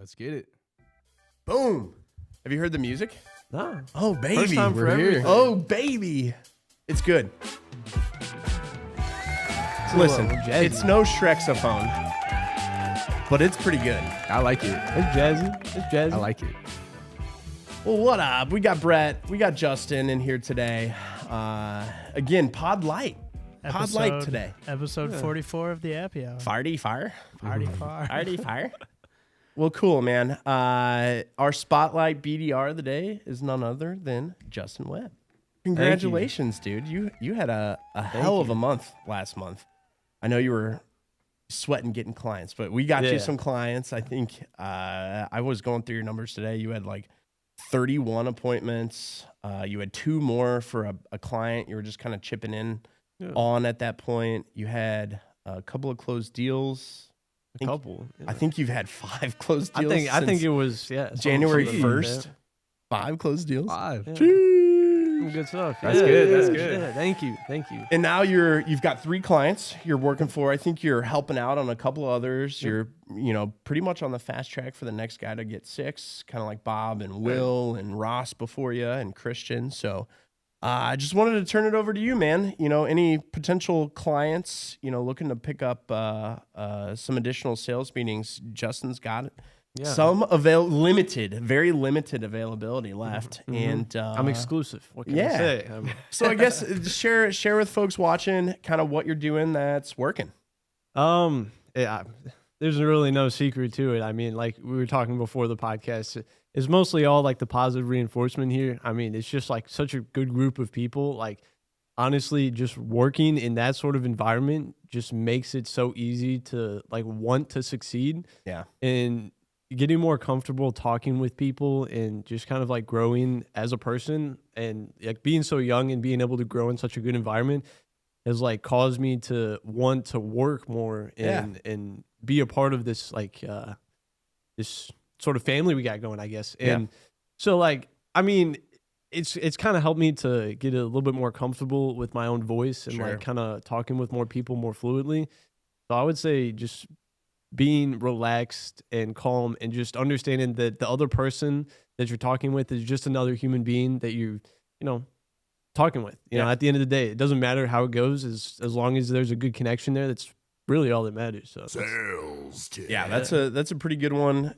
Let's get it. Boom. Have you heard the music? No. Oh, baby. First time for We're here. everything. Oh, baby. It's good. Listen, jazzy. it's no Shrexophone, but it's pretty good. I like it. It's jazzy. It's jazzy. I like it. Well, what up? We got Brett. We got Justin in here today. Again, Pod Light. Pod Light today. Episode 44 of the Happy Hour. Farty fire. Party far. Farty fire. Well, cool, man. Our spotlight BDR of the day is none other than Justin Webb. Congratulations, dude. You had a hell of a month last month. I know you were sweating getting clients, but we got you some clients. I think I was going through your numbers today. You had like 31 appointments. You had 2 more for a client you were just kind of chipping in on at that point. You had a couple of closed deals. I think you've had 5 closed deals. I think it was January 1st. 5 closed deals. 5. Yeah. Jeez. Good stuff. That's good. That's good. Yeah, thank you. And now you've got 3 clients you're working for. I think you're helping out on a couple others. Yep. You're, pretty much on the fast track for the next guy to get 6, kind of like Bob and Will and Ross before you and Christian. So I just wanted to turn it over to you, man. Any potential clients, looking to pick up some additional sales meetings, Justin's got it. Yeah. Some very limited availability left, and I'm exclusive. What can I say? So I guess share with folks watching kind of what you're doing that's working. There's really no secret to it. I mean, like we were talking before the podcast, it's mostly all like the positive reinforcement here. I mean, it's just like such a good group of people. Like honestly, just working in that sort of environment just makes it so easy to like want to succeed. Yeah. And getting more comfortable talking with people and just kind of like growing as a person, and like being so young and being able to grow in such a good environment has like caused me to want to work more and be a part of this like this sort of family we got going, I guess. And so like, I mean, it's kind of helped me to get a little bit more comfortable with my own voice and like kind of talking with more people more fluidly. So I would say just being relaxed and calm and just understanding that the other person that you're talking with is just another human being that you talking with. You know, at the end of the day, it doesn't matter how it goes as long as there's a good connection there. That's really all that matters. So sales tip. Yeah, that's a pretty good one.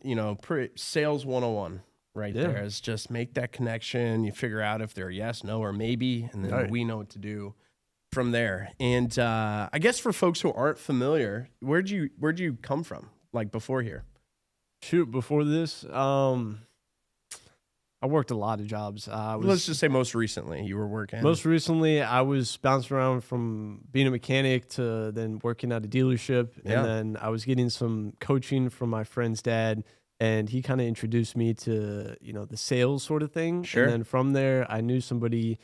Sales 101 right there is just make that connection. You figure out if they're yes, no, or maybe, and then we know what to do from there. And I guess for folks who aren't familiar, where'd you come from, like before here? Shoot, before this, I worked a lot of jobs. Let's just say most recently you were working. Most recently, I was bouncing around from being a mechanic to then working at a dealership, and then I was getting some coaching from my friend's dad, and he kind of introduced me to the sales sort of thing. Sure. And then from there, I knew somebody.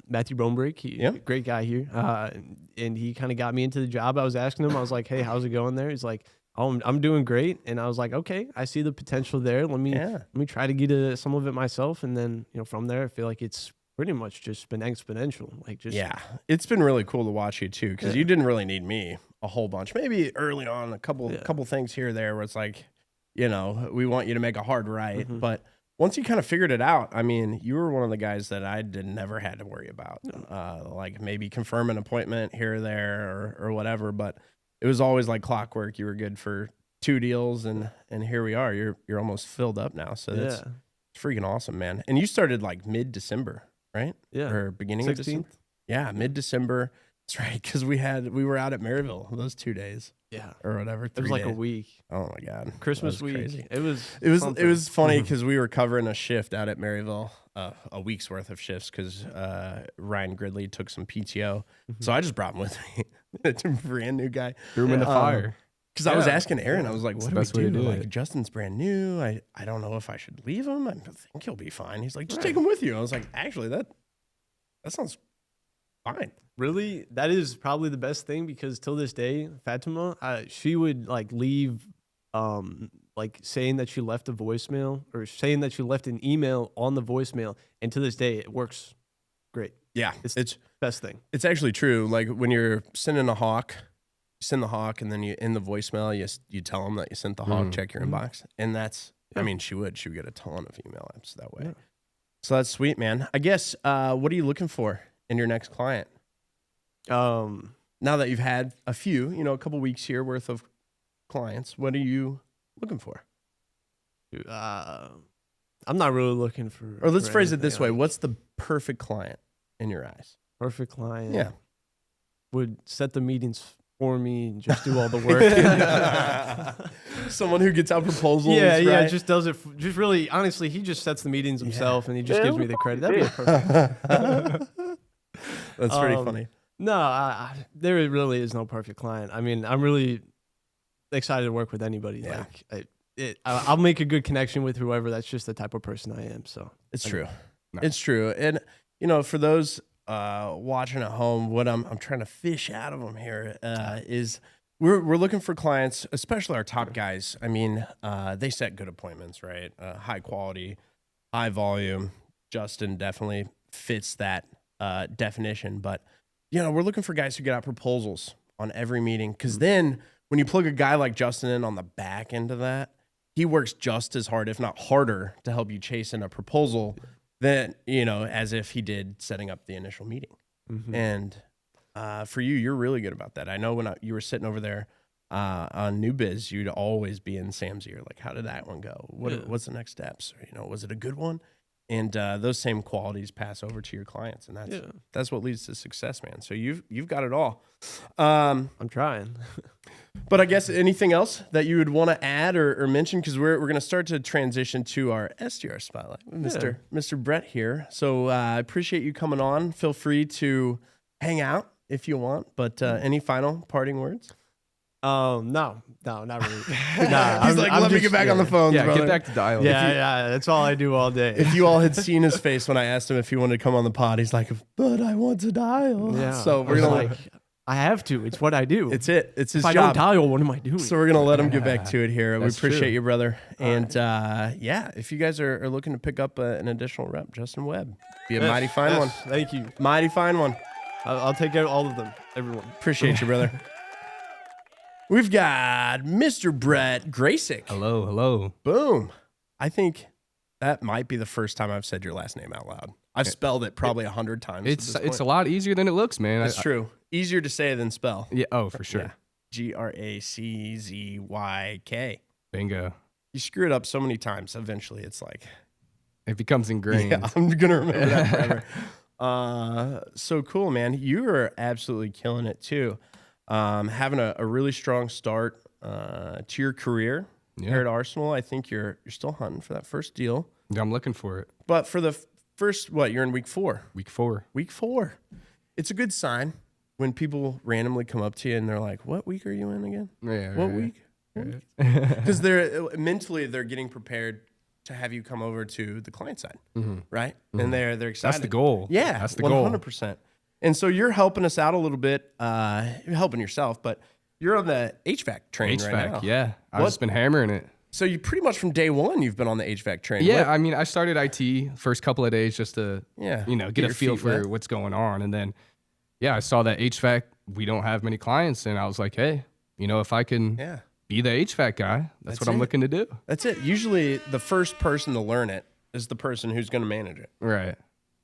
Matthew Brombrick, great guy here. And he kind of got me into the job. I was asking him, I was like, hey, how's it going there? He's like, oh, I'm doing great. And I was like, okay, I see the potential there. Let me try to get some of it myself. And then, from there, I feel like it's pretty much just been exponential. It's been really cool to watch you too. Cause you didn't really need me a whole bunch, maybe early on a couple things here or there where it's like, we want you to make a hard right. But once you kind of figured it out, I mean, you were one of the guys that I never had to worry about, like maybe confirm an appointment here or there or whatever. But it was always like clockwork. You were good for 2 deals, and here we are. You're almost filled up now, so that's freaking awesome, man. And you started like mid-December, right? Yeah, or beginning 16th? Of December. Yeah, mid-December. That's right, because we were out at Maryville those 2 days. Yeah, or whatever. It was like a week. Oh my god, Christmas week. Crazy. It was funny because we were covering a shift out at Maryville, a week's worth of shifts because Ryan Gridley took some PTO, so I just brought him with me. It's a brand new guy. Threw him in the fire. Because I was asking Aaron, I was like, "What do we do? Like it. Justin's brand new. I don't know if I should leave him. I think he'll be fine." He's like, "Just take him with you." I was like, "Actually, that sounds fine." Really, that is probably the best thing because till this day, Fatima, she would like leave, like saying that she left a voicemail or saying that she left an email on the voicemail, and to this day, it works great. Yeah, it's the best thing. It's actually true. Like when you're sending a hawk, send the hawk, and then in the voicemail, you tell them that you sent the hawk, check your inbox. And that's, I mean, she would get a ton of email apps that way. Yeah. So that's sweet, man. I guess, what are you looking for in your next client? Now that you've had a few, a couple weeks here worth of clients, what are you looking for? I'm not really looking for. Or let's phrase it this way: what's the perfect client in your eyes? Perfect client. Yeah, would set the meetings for me and just do all the work. Someone who gets out proposals. Yeah, right? just does it. Just really, honestly, he just sets the meetings himself and he just gives me the credit. That'd be perfect. That's pretty funny. No, there really is no perfect client. I mean, I'm really excited to work with anybody. Yeah. Like, I'll make a good connection with whoever. That's just the type of person I am. So it's true. No. It's true. And for those watching at home, what I'm trying to fish out of them here is we're looking for clients, especially our top guys. I mean, they set good appointments, right? High quality, high volume. Justin definitely fits that definition. But we're looking for guys who get out proposals on every meeting, because then when you plug a guy like Justin in on the back end of that, he works just as hard, if not harder, to help you chase in a proposal than, as if he did setting up the initial meeting. Mm-hmm. And for you, you're really good about that. I know when you were sitting over there on New Biz, you'd always be in Sam's ear, like, how did that one go? What's the next steps? Or, was it a good one? And those same qualities pass over to your clients, and that's what leads to success, man. So you've got it all. I'm trying. But I guess anything else that you would want to add or mention, because we're going to start to transition to our SDR spotlight, Mr. Brett here. So I appreciate you coming on. Feel free to hang out if you want. But any final parting words? No, not really. He's let me get back on the phone. Yeah, brother. get back to dialogue. Yeah, that's all I do all day. If you all had seen his face when I asked him if he wanted to come on the pod, he's like, but I want to dial. Yeah. So we're going to I have to. It's what I do. It's his if job. I don't dial, what am I doing? So we're going to let him get back to it here. We appreciate you, brother. And if you guys are looking to pick up an additional rep, Justin Webb, be a mighty fine one. Thank you. Mighty fine one. I'll take care of all of them, everyone. Appreciate you, brother. We've got Mr. Brett Graczyk. Hello. Boom. I think that might be the first time I've said your last name out loud. I've spelled it probably 100 times. It's a lot easier than it looks, man. That's true. Easier to say than spell. Yeah. Oh, for sure. Yeah. Graczyk. Bingo. You screw it up so many times. Eventually, it's like it becomes ingrained. Yeah, I'm gonna remember that forever. So cool, man. You are absolutely killing it too. Having a really strong start to your career here at Arsenal. I think you're still hunting for that first deal. Yeah, I'm looking for it. But for the first, you're in week 4. Week 4. It's a good sign when people randomly come up to you and they're like, "What week are you in again? Yeah. What week?" Because they're getting prepared to have you come over to the client side, right? Mm-hmm. And they're excited. That's the goal. Yeah, that's the goal. 100%. And so you're helping us out a little bit. You're helping yourself, but you're on the HVAC train right now. Yeah. I've just been hammering it. So you pretty much from day one, you've been on the HVAC train. Yeah. I mean, I started IT first couple of days just to, get a feel for what's going on. And then, I saw that HVAC, we don't have many clients. And I was like, hey, if I can be the HVAC guy, that's what I'm looking to do. That's it. Usually the first person to learn it is the person who's going to manage it. Right.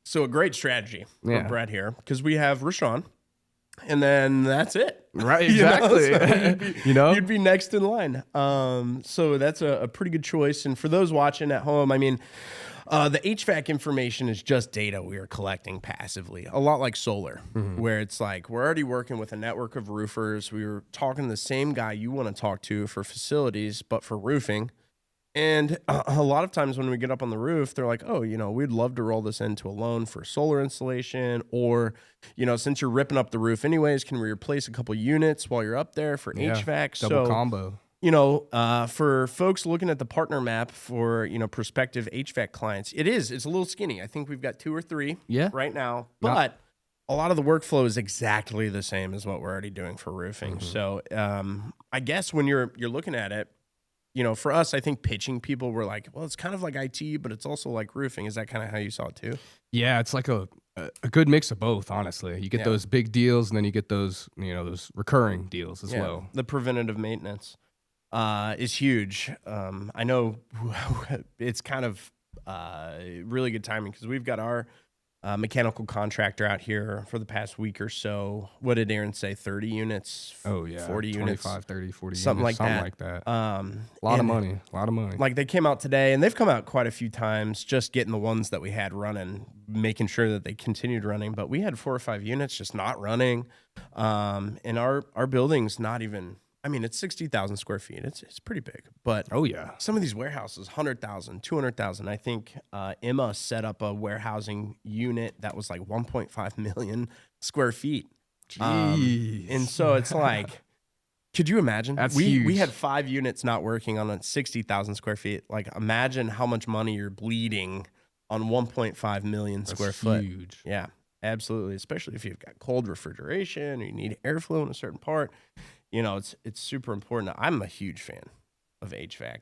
So a great strategy for Brett here, because we have Rashawn, and then that's it. Right, exactly. So you'd be next in line. So that's a pretty good choice. And for those watching at home, I mean, the HVAC information is just data we are collecting passively, a lot like solar, where it's like we're already working with a network of roofers. We were talking to the same guy you want to talk to for facilities, but for roofing. And a lot of times when we get up on the roof, they're like, oh, we'd love to roll this into a loan for solar installation. Or, since you're ripping up the roof anyways, can we replace a couple units while you're up there for HVAC? Double combo. For folks looking at the partner map for, prospective HVAC clients, it's a little skinny. I think we've got 2 or 3 right now. But a lot of the workflow is exactly the same as what we're already doing for roofing. So I guess when you're looking at it, for us, I think pitching people were like, well, it's kind of like IT, but it's also like roofing. Is that kind of how you saw it too? Yeah, it's like a good mix of both, honestly. You get those big deals, and then you get those, those recurring deals as well. The preventative maintenance is huge. I know it's kind of really good timing because we've got our mechanical contractor out here for the past week or so. What did Aaron say? 30 units? Oh, yeah. 40 units? 25, 30, 40 something units. Like that. A lot of money. Like they came out today, and they've come out quite a few times just getting the ones that we had running, making sure that they continued running. But we had 4 or 5 units just not running. And our building's not even... I mean, it's 60,000 square feet. It's pretty big. But some of these warehouses, 100,000, 200,000. I think Emma set up a warehousing unit that was like 1.5 million square feet. And so it's like, could you imagine? That's we huge. had 5 units not working on a 60,000 square feet. Like, imagine how much money you're bleeding on 1.5 million square foot. Huge. Yeah, absolutely. Especially if you've got cold refrigeration or you need airflow in a certain part. It's super important. I'm a huge fan of HVAC.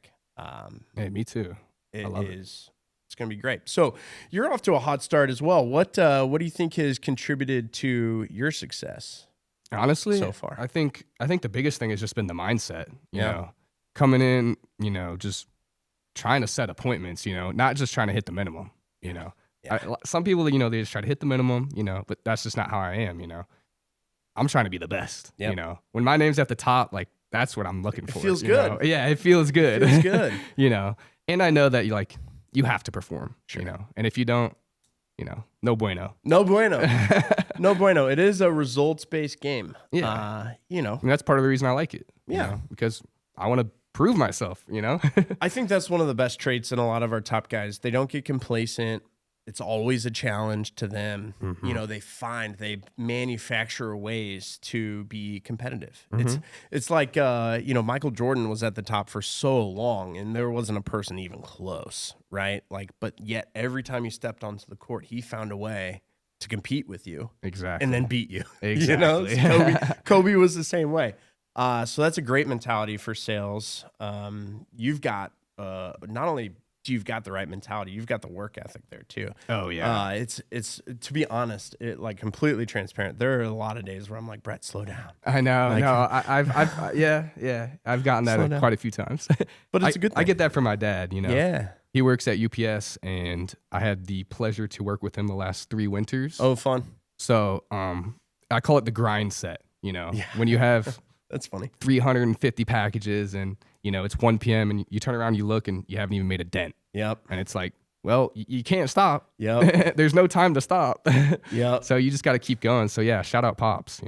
Hey, me too. It's going to be great. So you're off to a hot start as well. What do you think has contributed to your success? Honestly, so far, I think the biggest thing has just been the mindset. You know, coming in, just trying to set appointments. Not just trying to hit the minimum. Some people, they just try to hit the minimum. But that's just not how I am. I'm trying to be the best. When my name's at the top, like that's what I'm looking for. It feels good. Yeah, it feels good. It feels good. And I know that you have to perform. Sure. And if you don't, no bueno. No bueno. No bueno. It is a results-based game. Yeah. And that's part of the reason I like it. Because I want to prove myself. I think that's one of the best traits in a lot of our top guys. They don't get complacent. It's always a challenge to them. Mm-hmm. They manufacture ways to be competitive. Mm-hmm. It's like, Michael Jordan was at the top for so long and there wasn't a person even close, right? But yet every time you stepped onto the court, he found a way to compete with you. Exactly. And then beat you. Exactly. Kobe was the same way. So that's a great mentality for sales. You've got, not only you've got the right mentality, you've got the work ethic there too. Oh yeah. It's to be honest, completely transparent. There are a lot of days where I'm like, Brett, slow down. I know. I've gotten that quite a few times. But it's a good thing. I get that from my dad, Yeah. He works at UPS and I had the pleasure to work with him the last 3 winters. Oh, fun. So, I call it the grind set, when you have that's funny. 350 packages and it's 1 p.m. and you turn around, you look, and you haven't even made a dent. Yep. And it's like, well, you can't stop. Yep. There's no time to stop. Yep. So you just got to keep going. So yeah, shout out Pops,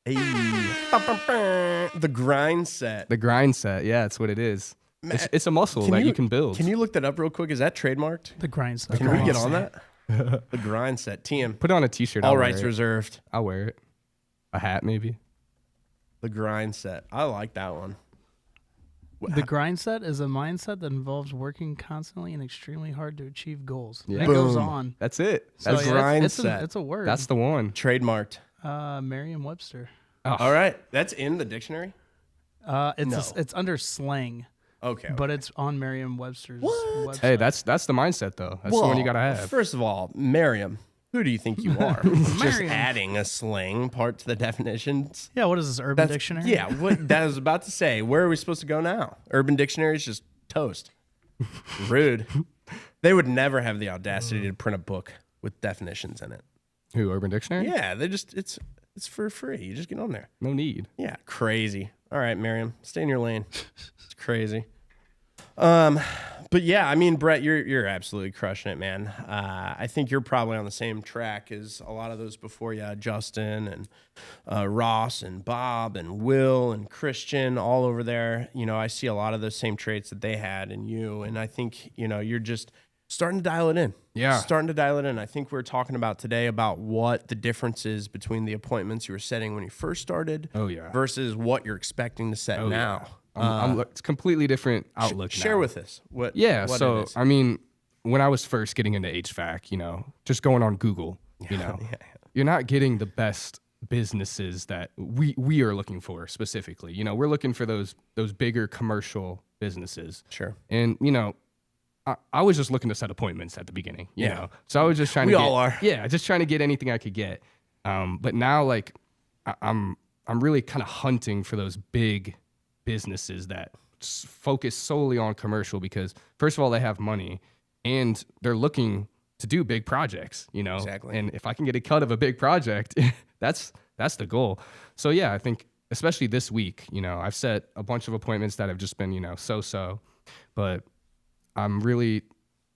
Hey. The grind set. The grind set. Yeah, that's what it is. It's a muscle that you can build. Can you look that up real quick? Is that trademarked? The grind set. Can we get on that? The grind set. TM. Put on a t-shirt. All rights reserved. I'll wear it. A hat, maybe. The grind set. I like that one. The grind set is a mindset that involves working constantly and extremely hard to achieve goals. Yeah. It goes on. That's it. That's grind set. It's a word. That's the one. Trademarked. Merriam-Webster. Oh. All right. That's in the dictionary? It's under slang. Okay. But it's on Merriam-Webster's website. Hey, that's the mindset though. That's the one you gotta have. First of all, Merriam. Who do you think you are? Just adding a slang part to the definitions. Yeah, what is this, Urban Dictionary? Yeah, what that was about to say. Where are we supposed to go now? Urban Dictionary is just toast. Rude. They would never have the audacity to print a book with definitions in it. Who, Urban Dictionary? Yeah, it's for free. You just get on there. No need. Yeah, crazy. All right, Merriam, stay in your lane. It's crazy. But yeah, I mean, Brett, you're absolutely crushing it, man. I think you're probably on the same track as a lot of those before you, Justin and Ross and Bob and Will and Christian, all over there. I see a lot of those same traits that they had in you, and I think you're just starting to dial it in. Yeah, starting to dial it in. I think we're talking about today about what the difference is between the appointments you were setting when you first started. Oh yeah. Versus what you're expecting to set now. Yeah. It's a completely different outlook. Share now. with us. What so it is. I mean, when I was first getting into HVAC, just going on Google, you're not getting the best businesses that we are looking for specifically. You know, we're looking for those bigger commercial businesses. Sure. And, you know, I was just looking to set appointments at the beginning, you know. So I was just trying to all are. Yeah, just trying to get anything I could get. But now, like, I'm really kind of hunting for those big businesses that focus solely on commercial because, first of all, they have money and they're looking to do big projects, you know. Exactly. And if I can get a cut of a big project, that's the goal. So yeah, I think especially this week, you know, I've set a bunch of appointments that have just been, you know, so, but I'm really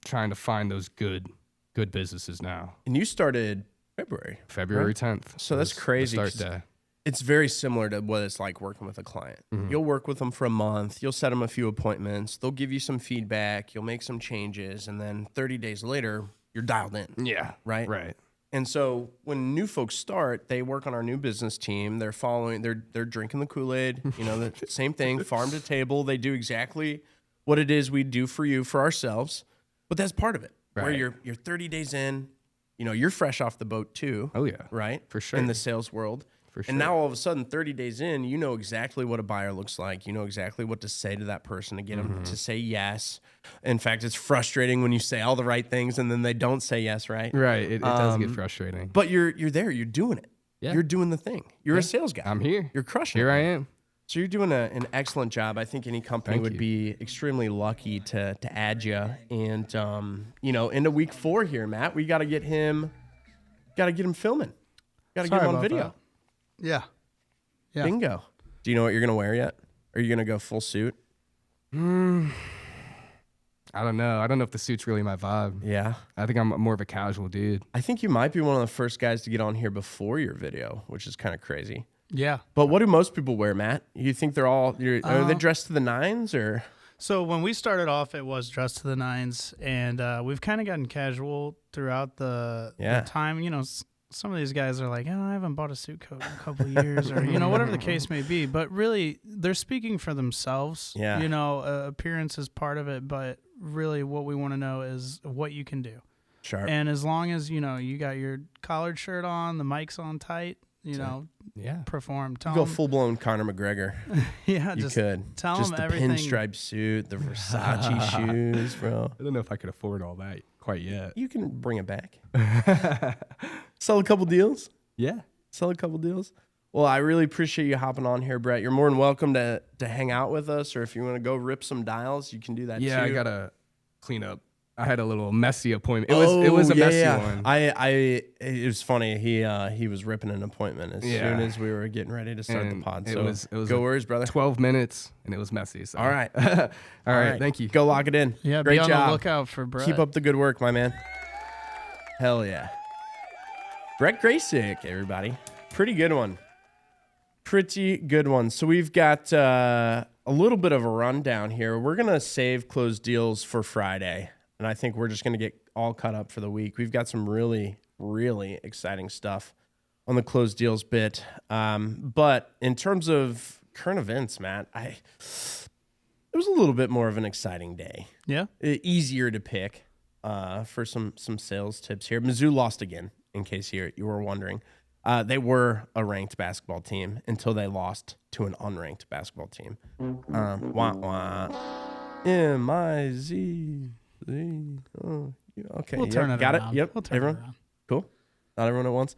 trying to find those good businesses now. And you started February right? 10th. So that's crazy. Start day. It's very similar to what it's like working with a client. Mm-hmm. You'll work with them for a month. You'll set them a few appointments. They'll give you some feedback. You'll make some changes. And then 30 days later, you're dialed in. Yeah. Right? Right. And so when new folks start, they work on our new business team. They're following, they're drinking the Kool-Aid, you know, the same thing, farm to table. They do exactly what it is we do for you, for ourselves. But that's part of it. Right. Where you're 30 days in, you know, you're fresh off the boat too. Oh yeah. Right? For sure. In the sales world. For sure. And now all of a sudden, 30 days in, you know exactly what a buyer looks like. You know exactly what to say to that person to get them to say yes. In fact, it's frustrating when you say all the right things and then they don't say yes, right? Right. It does get frustrating. But you're there. You're doing it. Yeah. You're doing the thing. You're a sales guy. I'm here. You're crushing it. Here I am. So you're doing an excellent job. I think any company would be extremely lucky to add you. And, you know, into week 4 here, Matt, we got to get him filming. Got to get him on video. That. Yeah. Bingo. Do you know what you're going to wear yet? Are you going to go full suit? I don't know. I don't know if the suit's really my vibe. Yeah. I think I'm more of a casual dude. I think you might be one of the first guys to get on here before your video, which is kind of crazy. Yeah. But what do most people wear, Matt? You think are they dressed to the nines or? So when we started off, it was dressed to the nines, and we've kind of gotten casual throughout the time. You know, some of these guys are like, oh, I haven't bought a suit coat in a couple of years, or, you know, whatever the case may be. But really, they're speaking for themselves. Yeah. You know, appearance is part of it, but really what we want to know is what you can do. Sure. And as long as, you know, you got your collared shirt on, the mic's on tight, you know, perform. Go full-blown Conor McGregor. Yeah, you could. Tell just them the everything. Pinstripe suit, the Versace shoes, bro. I don't know if I could afford all that quite yet. You can bring it back. Sell a couple deals. Yeah. Sell a couple deals. Well, I really appreciate you hopping on here, Brett. You're more than welcome to hang out with us, or if you want to go rip some dials, you can do that too. Yeah, I got to clean up. I had a little messy appointment. It was a messy one. It was funny. He was ripping an appointment as soon as we were getting ready to start the pod. So it was go worries, brother. 12 minutes and it was messy. So. All right. All right. Thank you. Go lock it in. Yeah, great be on job. the lookout for Brett. Keep up the good work, my man. Hell yeah. Brett Graczyk, everybody. Pretty good one. So we've got a little bit of a rundown here. We're going to save closed deals for Friday. And I think we're just going to get all caught up for the week. We've got some really, really exciting stuff on the closed deals bit. But in terms of current events, Matt, it was a little bit more of an exciting day. Yeah. Easier to pick for some sales tips here. Mizzou lost again, in case you were wondering. They were a ranked basketball team until they lost to an unranked basketball team. M-I-Z. Oh, okay. We'll turn it got around. It. Yep. We'll turn everyone. it around. Cool. Not everyone at once.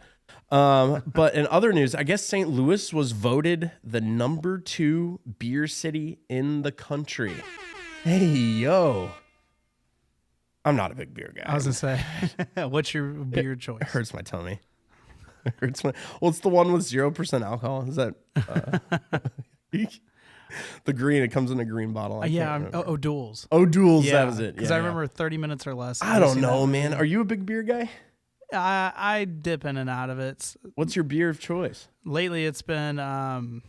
But in other news, I guess St. Louis was voted the number 2 beer city in the country. Hey, yo. I'm not a big beer guy. I was going to say, what's your beer choice? It hurts my tummy. Well, it's the one with 0% alcohol. Is that the green? It comes in a green bottle. O'Doul's. O'Doul's, that was it. Because I remember 30 minutes or less. I don't know, man. Are you a big beer guy? I dip in and out of it. What's your beer of choice? Lately, it's been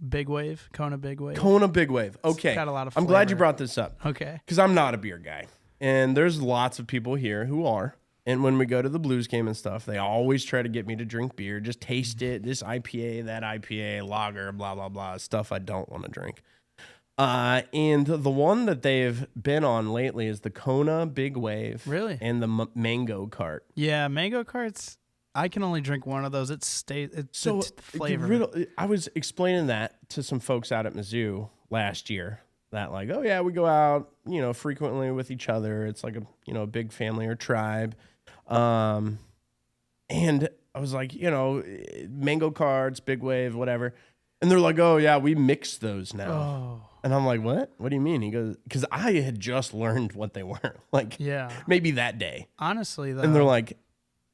Big Wave, Kona Big Wave. Kona Big Wave. Okay. It's got a lot of flavor. I'm glad you brought this up. Okay. Because I'm not a beer guy. And there's lots of people here who are. And when we go to the Blues game and stuff, they always try to get me to drink beer. Just taste it. This IPA, that IPA, lager, blah, blah, blah. Stuff I don't want to drink. And the one that they've been on lately is the Kona Big Wave. Really? And the Mango Cart. Yeah, Mango Cart's I can only drink one of those. It's flavor. I was explaining that to some folks out at Mizzou last year. That like, oh yeah, we go out, frequently with each other. It's like a big family or tribe. And I was like, mango cards, big wave, whatever. And they're like, oh yeah, we mix those now. Oh. And I'm like, what? What do you mean? He goes, because I had just learned what they were. Like, yeah, maybe that day. Honestly, though. And they're like,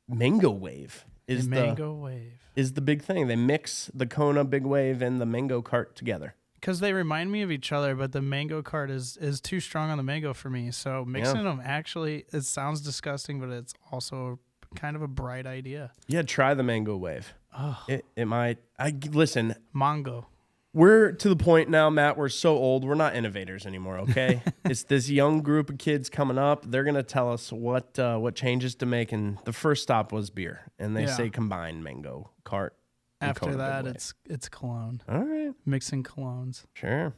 mango wave is the big thing. They mix the Kona big wave and the mango cart together. Because they remind me of each other, but the mango cart is too strong on the mango for me. So mixing them actually, it sounds disgusting, but it's also kind of a bright idea. Yeah, try the mango wave. Oh. It might. Listen. Mango. We're to the point now, Matt, we're so old, we're not innovators anymore, okay? It's this young group of kids coming up. They're going to tell us what changes to make, and the first stop was beer. And they say combined mango cart. After that, it's cologne. All right. Mixing colognes. Sure.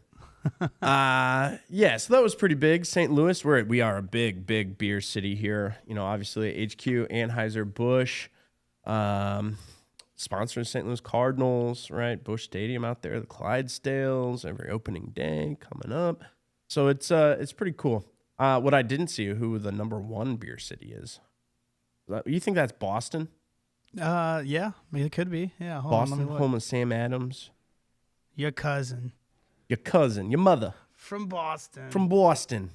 So that was pretty big. St. Louis, we are a big, big beer city here. Obviously HQ, Anheuser-Busch, sponsors St. Louis Cardinals, right? Busch Stadium out there, the Clydesdales, every opening day coming up. So it's pretty cool. What I didn't see, who the number one beer city is. You think that's Boston? Yeah, it could be. Yeah, Boston, home of Sam Adams. Your cousin, your mother. From Boston.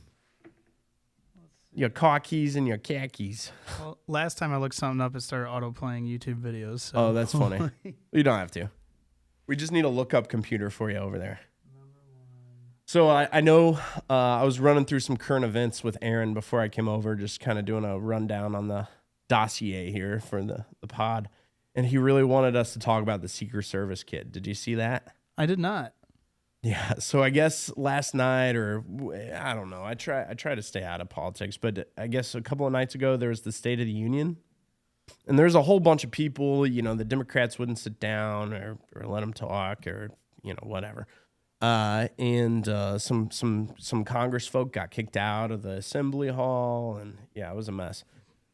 Your car keys and your khakis. Well, last time I looked something up, it started auto-playing YouTube videos. So. Oh, that's funny. You don't have to. We just need a look-up computer for you over there. So I know I was running through some current events with Aaron before I came over, just kind of doing a rundown on the dossier here for the pod. And he really wanted us to talk about the Secret Service kid. Did you see that? I did not. Yeah, so I guess last night, or I don't know, I try to stay out of politics, but I guess a couple of nights ago there was the State of the Union, and there's a whole bunch of people, the Democrats wouldn't sit down or let them talk or whatever, and some Congress folk got kicked out of the Assembly Hall, and yeah, it was a mess.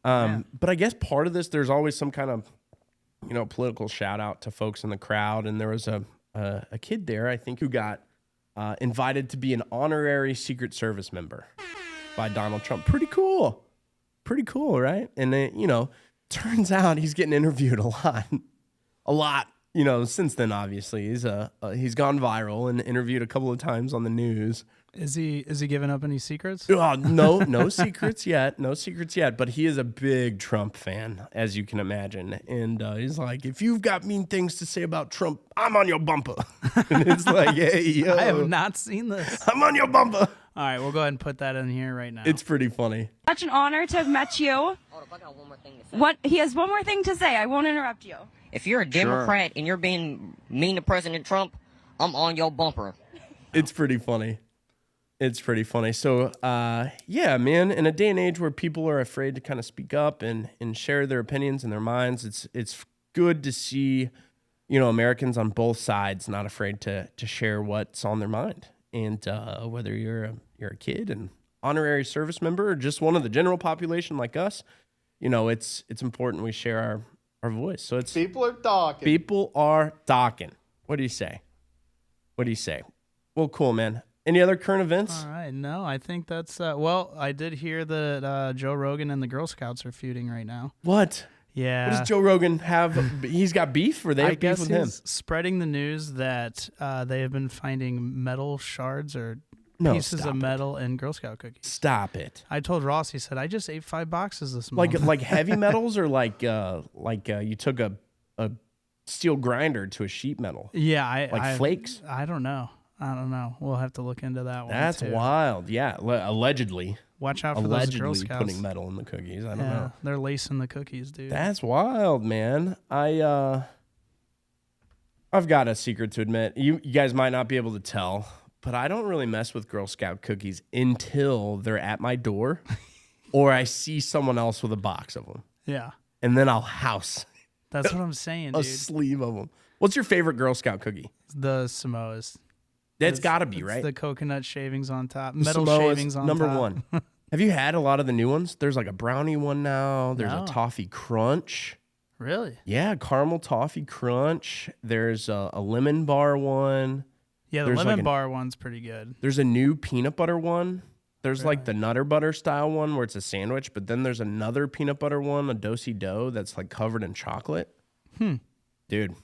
But I guess part of this, there's always some kind of political shout out to folks in the crowd, and there was a kid there, I think, who got invited to be an honorary Secret Service member by Donald Trump. Pretty cool, right? And then, turns out he's getting interviewed a lot. Since then, obviously, he's gone viral and interviewed a couple of times on the news. Is he giving up any secrets? No secrets yet. No secrets yet. But he is a big Trump fan, as you can imagine. And he's like, if you've got mean things to say about Trump, I'm on your bumper. And it's like, hey, yo. I have not seen this. I'm on your bumper. All right, we'll go ahead and put that in here right now. It's pretty funny. Such an honor to have met you. Hold up, I got one more thing to say. What? He has one more thing to say. I won't interrupt you. If you're a Democrat and you're being mean to President Trump, I'm on your bumper. It's pretty funny. So, yeah, man, in a day and age where people are afraid to kind of speak up and share their opinions and their minds, it's good to see, Americans on both sides not afraid to share what's on their mind. And whether you're a kid, an honorary service member, or just one of the general population like us, it's important we share our voice. So people are talking. People are talking. What do you say? Well, cool, man. Any other current events? All right. No, I think that's, I did hear that Joe Rogan and the Girl Scouts are feuding right now. What? Yeah. What does Joe Rogan have? He's got beef, or they have beef with him? I guess he's spreading the news that they have been finding metal shards or pieces of metal in Girl Scout cookies. Stop it. I told Ross, he said, I just ate 5 boxes this month. Like heavy metals, or like you took a steel grinder to a sheet metal? Yeah. Flakes? I don't know. We'll have to look into that one. That's wild. Yeah, allegedly. Watch out for those Girl Scouts. Putting metal in the cookies. I don't know. They're lacing the cookies, dude. That's wild, man. I've got a secret to admit. You guys might not be able to tell, but I don't really mess with Girl Scout cookies until they're at my door or I see someone else with a box of them. Yeah. And then I'll house. That's what I'm saying, dude. A sleeve of them. What's your favorite Girl Scout cookie? The Samoas. That's got to be, right? The coconut shavings on top. Metal shavings on number top. Number one. Have you had a lot of the new ones? There's like a brownie one now. There's a toffee crunch. Really? Yeah, caramel toffee crunch. There's a lemon bar one. Yeah, the lemon bar one's pretty good. There's a new peanut butter one. There's like the Nutter Butter style one where it's a sandwich, but then there's another peanut butter one, a do-si-do, that's like covered in chocolate. Dude.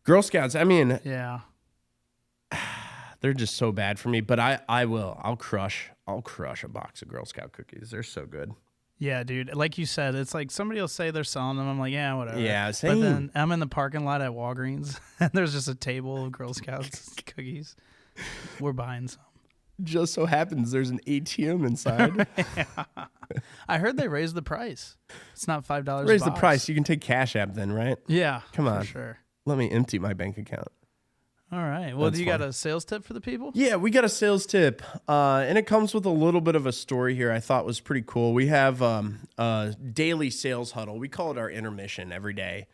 Girl Scouts, I mean, yeah, they're just so bad for me, but I'll crush a box of Girl Scout cookies. They're so good. Yeah, dude. Like you said, it's like somebody will say they're selling them. I'm like, yeah, whatever. Yeah, same. But then I'm in the parking lot at Walgreens, and there's just a table of Girl Scouts cookies. We're buying some. Just so happens there's an ATM inside. I heard they raised the price. It's not $5. Raise the price. You can take Cash App then, right? Yeah. Come on. For sure. Let me empty my bank account. All right. Well, do you got a sales tip for the people? Yeah, we got a sales tip, and it comes with a little bit of a story here I thought was pretty cool. We have a daily sales huddle. We call it our intermission every day,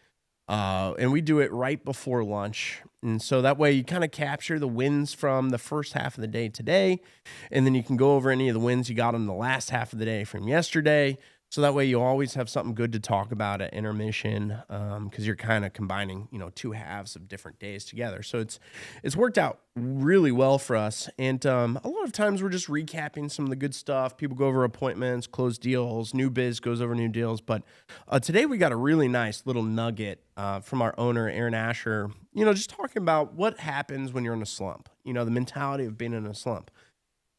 and we do it right before lunch. And so that way you kind of capture the wins from the first half of the day today, and then you can go over any of the wins you got in the last half of the day from yesterday. So that way you always have something good to talk about at intermission, because you're kind of combining, two halves of different days together. So it's worked out really well for us. And a lot of times we're just recapping some of the good stuff. People go over appointments, close deals, new biz goes over new deals. But today we got a really nice little nugget from our owner, Aaron Asher, just talking about what happens when you're in a slump, the mentality of being in a slump.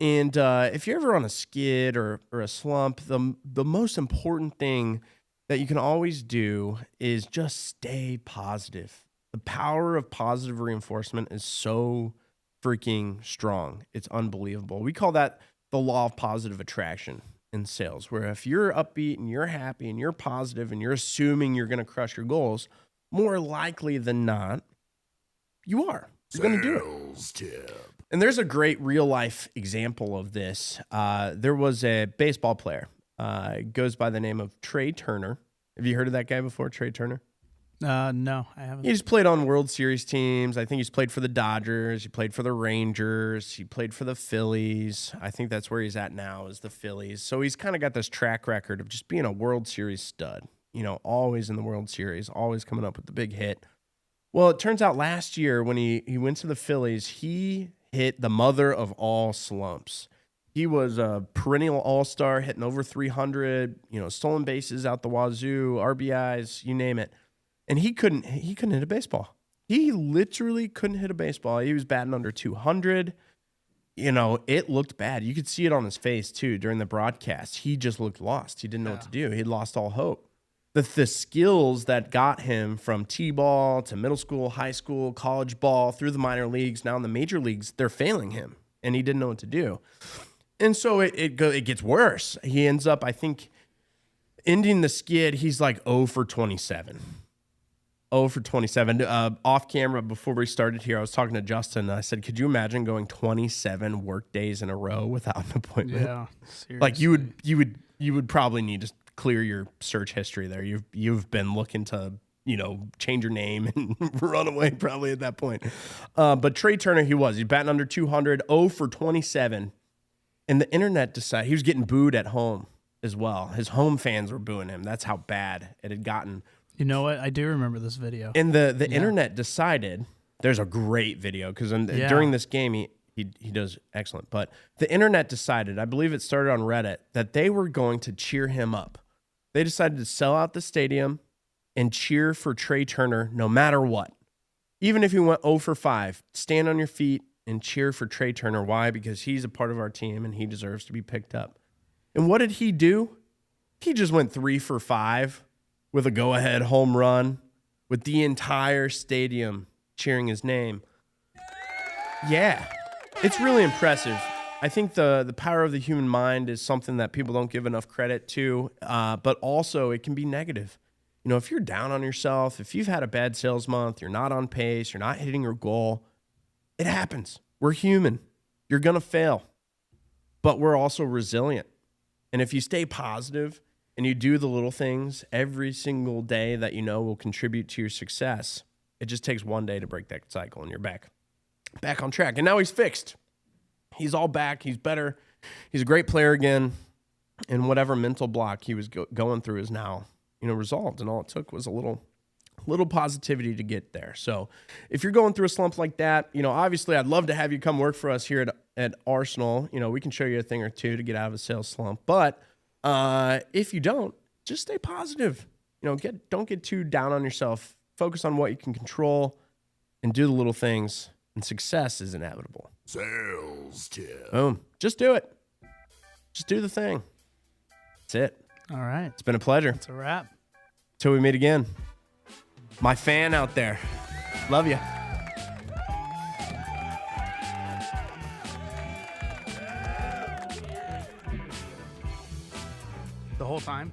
And if you're ever on a skid or a slump, the most important thing that you can always do is just stay positive. The power of positive reinforcement is so freaking strong. It's unbelievable. We call that the law of positive attraction in sales, where if you're upbeat and you're happy and you're positive and you're assuming you're going to crush your goals, more likely than not, you are. You're going to do it. Sales tip. And there's a great real life example of this. There was a baseball player, goes by the name of Trey Turner. Have you heard of that guy before, Trey Turner? No, I haven't. He's played on World Series teams. I think he's played for the Dodgers. He played for the Rangers. He played for the Phillies. I think that's where he's at now, is the Phillies. So he's kind of got this track record of just being a World Series stud, always in the World Series, always coming up with the big hit. Well, it turns out last year when he went to the Phillies, he hit the mother of all slumps. He was a perennial all-star, hitting over 300, stolen bases out the wazoo, RBIs, you name it. And he couldn't hit a baseball. He literally couldn't hit a baseball. He was batting under 200. It looked bad. You could see it on his face too during the broadcast. He just looked lost. He didn't know what to do. He'd lost all hope. The skills that got him from T-ball to middle school, high school, college ball, through the minor leagues, now in the major leagues, they're failing him, and he didn't know what to do. And so it gets worse. He ends up, I think, ending the skid, he's like 0 for 27. 0 for 27. Off camera, before we started here, I was talking to Justin, and I said, could you imagine going 27 work days in a row without an appointment? Yeah, seriously. Like you would probably need to clear your search history there. You've been looking to, change your name and run away probably at that point. But Trey Turner, he's batting under 200, 0 for 27. And the internet decided, he was getting booed at home as well. His home fans were booing him. That's how bad it had gotten. You know what? I do remember this video. And the internet decided, there's a great video, because during this game, he does excellent. But the internet decided, I believe it started on Reddit, that they were going to cheer him up. They decided to sell out the stadium and cheer for Trey Turner no matter what. Even if he went 0 for 5, stand on your feet and cheer for Trey Turner. Why? Because he's a part of our team and he deserves to be picked up. And what did he do? He just went 3 for 5 with a go-ahead home run with the entire stadium cheering his name. Yeah, it's really impressive. I think the power of the human mind is something that people don't give enough credit to, but also it can be negative. If you're down on yourself, if you've had a bad sales month, you're not on pace, you're not hitting your goal, it happens. We're human. You're going to fail, but we're also resilient. And if you stay positive and you do the little things every single day that will contribute to your success, it just takes one day to break that cycle and you're back on track. And now he's fixed. He's all back. He's better. He's a great player again. And whatever mental block he was going through is now resolved, and all it took was a little positivity to get there. So if you're going through a slump like that, obviously I'd love to have you come work for us here at Arsenal. We can show you a thing or two to get out of a sales slump. But if you don't, just stay positive. Don't get too down on yourself. Focus on what you can control and do the little things, and success is inevitable. Sales tip. Boom. Just do it. Just do the thing. That's it. All right. It's been a pleasure. It's a wrap. Till we meet again. My fan out there. Love you. The whole time?